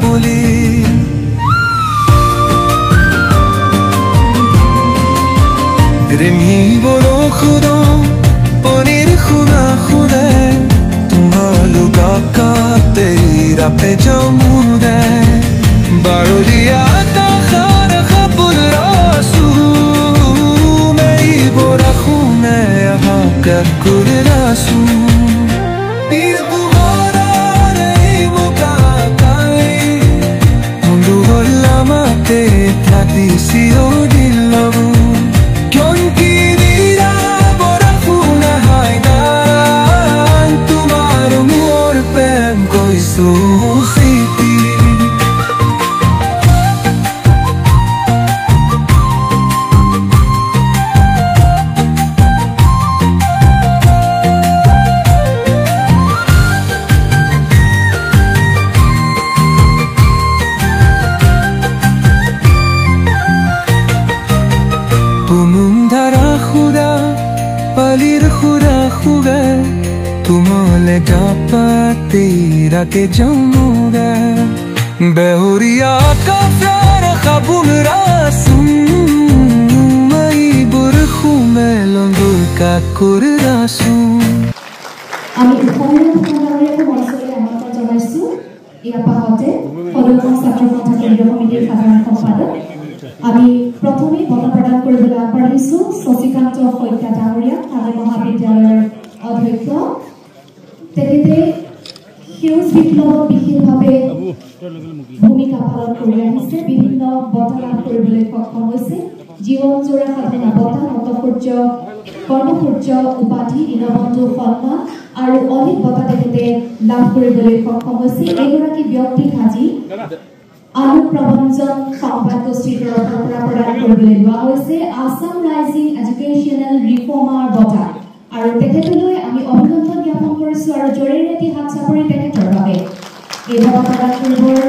পুলি रिमी बोलो खुदा पनीर खुदा खुदा तुम्हारा का तेरा पे जमुदा बारुलिया का खार खपुल रासू मेरी बोरा खूने यहाँ का कुर रासू पीर तुम्हारा नहीं मुकाकाई मुंडू बोला माते थाती सियो दिलवू पलीर खुदा खुदा तुम्हारे गापा तेरा के जमुगा बेहुरिया का प्यार खबुल रासुम मई बुरखू में लंगुर का कुर रासुम আমি উপহাৰৰ পুনৰাবৃত্তি মঞ্চলৈ আমন্ত্ৰণ জনাইছো ইয়াৰ পাছতে সদৌ ছাত্ৰ সন্থা কেন্দ্ৰীয় সমিতিৰ সাধাৰণ সম্পাদক আমি প্ৰথমে বঁটা প্ৰদান কৰিবলৈ আগবাঢ়িছো শশীকান্ত শইকীয়া ডাঙৰীয়া কালে মহাবিদ্যালয়ৰ অধ্যক্ষ তেখেতে সেউজ বিপ্লৱত বিশেষভাৱে ভূমিকা পালন কৰি আহিছে বিভিন্ন বঁটা লাভ কৰিবলৈ সক্ষম হৈছে জীৱনজোৰা সাধনা বঁটা নটসূৰ্য কৰ্মসূৰ্য উপাধি দীনবন্ধু সন্মান আৰু অনেক বঁটা তেখেতে লাভ কৰিবলৈ সক্ষম হৈছে এগৰাকী ব্যক্তিক আজি আলোক প্ৰবঞ্জন সংবাদ গোষ্ঠীৰ পৰা প্ৰদান কৰিবলৈ লোৱা হৈছে আসাম ৰাইজিং এডুকেশ্যনেল ৰিফৰ্মাৰ বঁটা আৰু তেখেতলৈ আমি অভিনন্দন জ্ঞাপন কৰিছো আৰু জৰুৰী নীতি হাত চাপৰি তেখেতৰ বাবে এই বঁটা প্ৰদান কৰিবৰ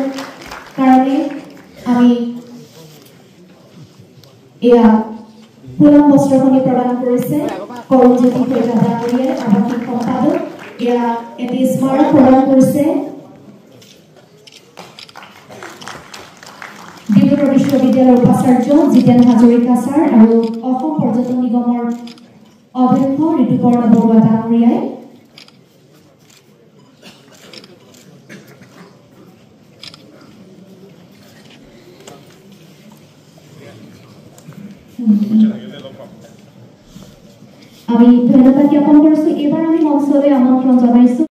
কাৰণে আমি এয়া পুনম বস্ত্ৰখনি প্ৰদান কৰিছে কৰমজ্যোতি শইকীয়া ডাঙৰীয়াই আৱাসিক সম্পাদক এয়া এটি স্মাৰক প্ৰদান কৰিছে ডিব্ৰুগড় বিশ্ববিদ্যালয়ৰ উপাচাৰ্য জিতেন হাজৰিকা ছাৰ আৰু অসম পৰ্যটন নিগমৰ অধ্যক্ষ ঋতুপৰ্ণ বৰুৱা ডাঙৰীয়াই আমি ধন্যবাদ জ্ঞাপন কৰিছো এবাৰ আমি মঞ্চলৈ আমন্ত্ৰণ জনাইছো